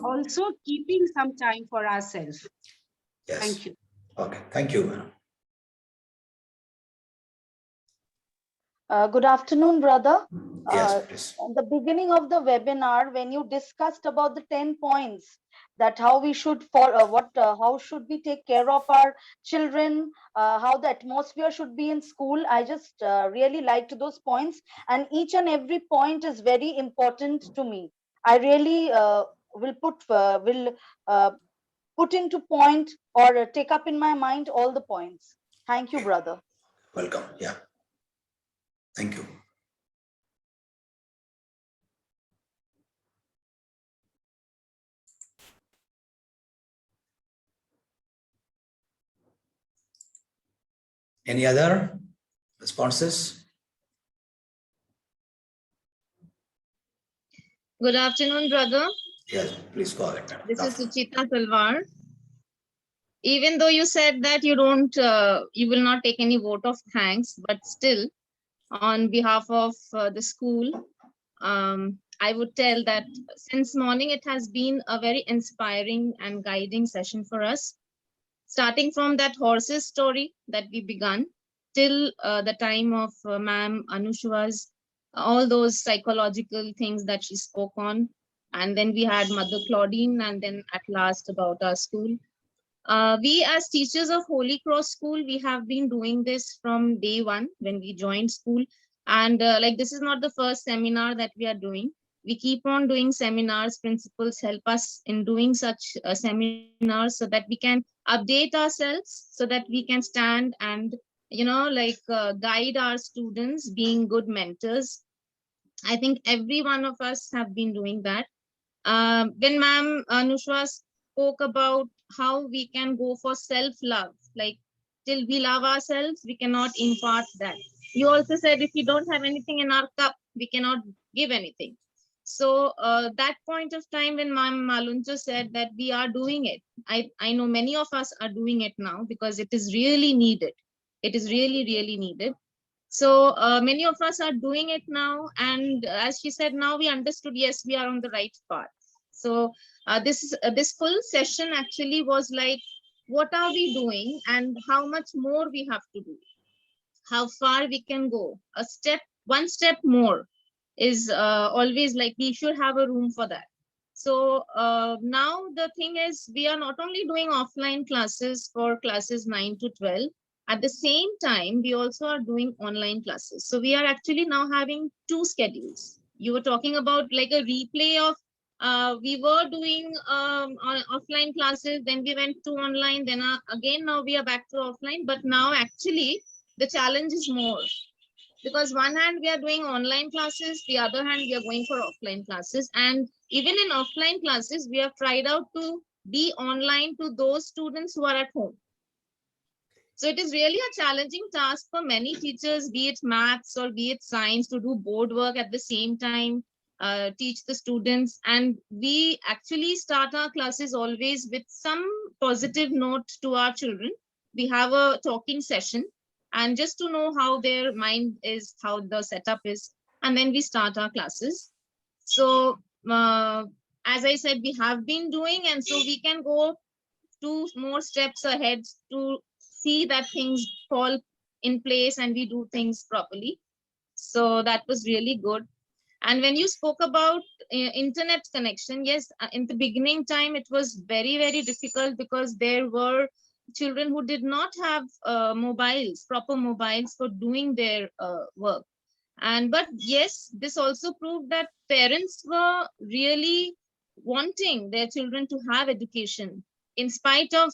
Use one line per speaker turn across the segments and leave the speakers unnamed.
also keeping some time for ourselves.
Yes.
Thank you.
Okay. Thank you, madam.
Good afternoon, brother.
Yes, please.
At the beginning of the webinar, when you discussed about the 10 points that how we should follow, how should we take care of our children, how the atmosphere should be in school, I just really liked those points, and each and every point is very important to me. I really will put into point or take up in my mind all the points. Thank you, brother.
Welcome. Yeah. Thank you. Any other responses?
Good afternoon, brother.
Yes, please go ahead, madam.
This is Suchita Talwar. Even though you said that you will not take any vote of thanks, but still, on behalf of the school, I would tell that since morning it has been a very inspiring and guiding session for us. Starting from that horses story that we began till the time of ma'am Anushwa's, all those psychological things that she spoke on. And then we had Mother Claudine, and then at last about our school. We as teachers of Holy Cross School, we have been doing this from day one when we joined school. And like this is not the first seminar that we are doing. We keep on doing seminars. Principals help us in doing such seminars so that we can update ourselves, so that we can stand and, guide our students, being good mentors. I think every one of us have been doing that. When ma'am Anushwa spoke about how we can go for self-love, like till we love ourselves, we cannot impart that. You also said if we don't have anything in our cup, we cannot give anything. So that point of time when ma'am Malunja said that we are doing it, I know many of us are doing it now because it is really needed. It is really, really needed. So many of us are doing it now. And as she said, now we understood, yes, we are on the right path. So this full session actually was like, what are we doing and how much more we have to do? How far we can go? One step more is always like we should have a room for that. So now the thing is, we are not only doing offline classes for classes 9 to 12, at the same time, we also are doing online classes. So we are actually now having two schedules. You were talking about like a replay of, we were doing offline classes, then we went to online, then again, now we are back to offline. But now actually, the challenge is more. Because one hand we are doing online classes, the other hand we are going for offline classes. And even in offline classes, we have tried out to be online to those students who are at home. So it is really a challenging task for many teachers, be it maths or be it science, to do board work at the same time, teach the students. And we actually start our classes always with some positive note to our children. We have a talking session, and just to know how their mind is, how the setup is, and then we start our classes. So as I said, we have been doing, and so we can go two more steps ahead to see that things fall in place and we do things properly. So that was really good. And when you spoke about internet connection, yes, in the beginning time, it was very, very difficult because there were children who did not have proper mobiles for doing their work. But yes, this also proved that parents were really wanting their children to have education. In spite of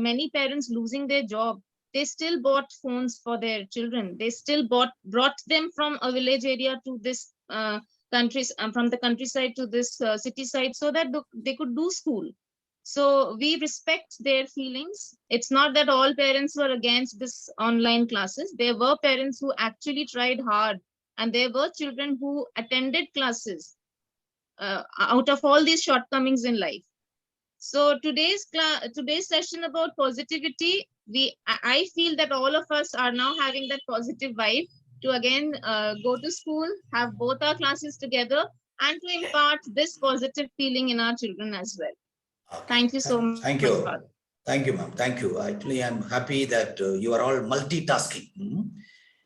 many parents losing their job, they still bought phones for their children. They still brought them from a village area to this from the countryside to this city side, so that they could do school. So we respect their feelings. It's not that all parents were against this online classes. There were parents who actually tried hard, and there were children who attended classes out of all these shortcomings in life. So today's session about positivity, I feel that all of us are now having that positive vibe to again go to school, have both our classes together, and to impart this positive feeling in our children as well.
Okay.
Thank you so much.
Thank you.
Father.
Thank you, ma'am. Thank you. Actually, I'm happy that you are all multitasking,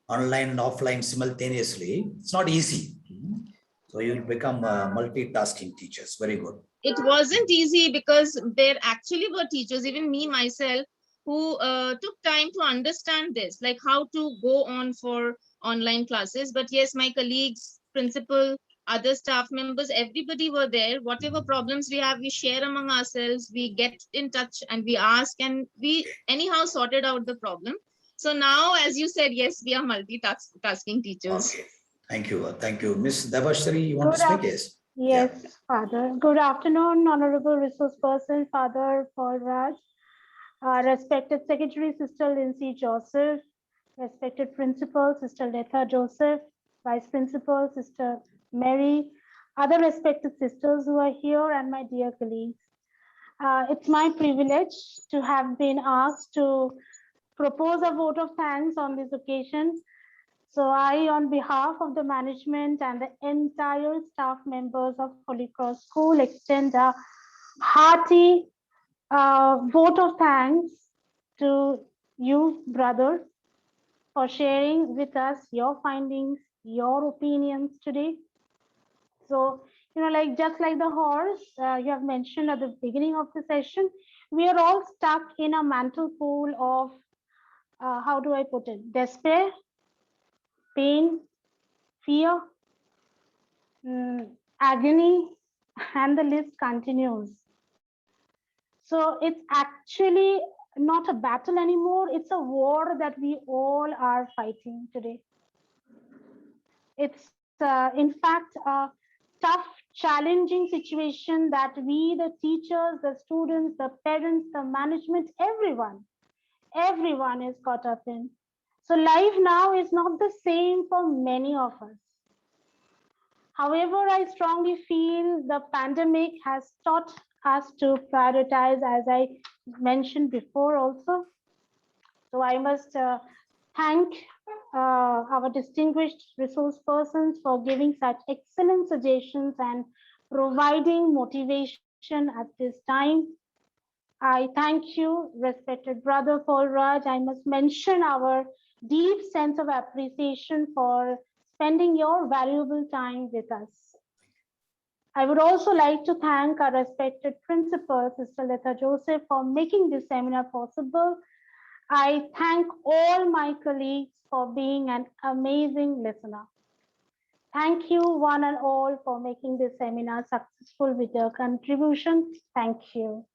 online and offline simultaneously. It's not easy. So you'll become multitasking teachers. Very good.
It wasn't easy because there actually were teachers, even me myself, who took time to understand this, like how to go on for online classes. But yes, my colleagues, principal, other staff members, everybody were there. Whatever problems we have, we share among ourselves, we get in touch and we ask, and we anyhow sorted out the problem. So now, as you said, yes, we are multitasking teachers.
Okay. Thank you. Thank you. Miss Devashri, you want to
Good
speak?
af-
Yes.
Yes, Father. Good afternoon, Honorable Resource Person, Father Paul Raj, respected Secretary, Sister Lindsay Joseph, respected Principal, Sister Letha Joseph, Vice Principal, Sister Mary, other respected sisters who are here, and my dear colleagues. It's my privilege to have been asked to propose a vote of thanks on this occasion. So I, on behalf of the management and the entire staff members of Holy Cross School, extend a hearty vote of thanks to you, brothers, for sharing with us your findings, your opinions today. So, like just like the horse you have mentioned at the beginning of the session, we are all stuck in a mental pool of, how do I put it, despair, pain, fear, agony, and the list continues. So it's actually not a battle anymore. It's a war that we all are fighting today. It's in fact a tough, challenging situation that we, the teachers, the students, the parents, the management, everyone is caught up in. So life now is not the same for many of us. However, I strongly feel the pandemic has taught us to prioritize, as I mentioned before also. So I must thank our distinguished resource persons for giving such excellent suggestions and providing motivation at this time. I thank you, respected brother Paul Raj. I must mention our deep sense of appreciation for spending your valuable time with us. I would also like to thank our respected principal, Sister Letha Joseph, for making this seminar possible. I thank all my colleagues for being an amazing listener. Thank you one and all for making this seminar successful with your contribution. Thank you.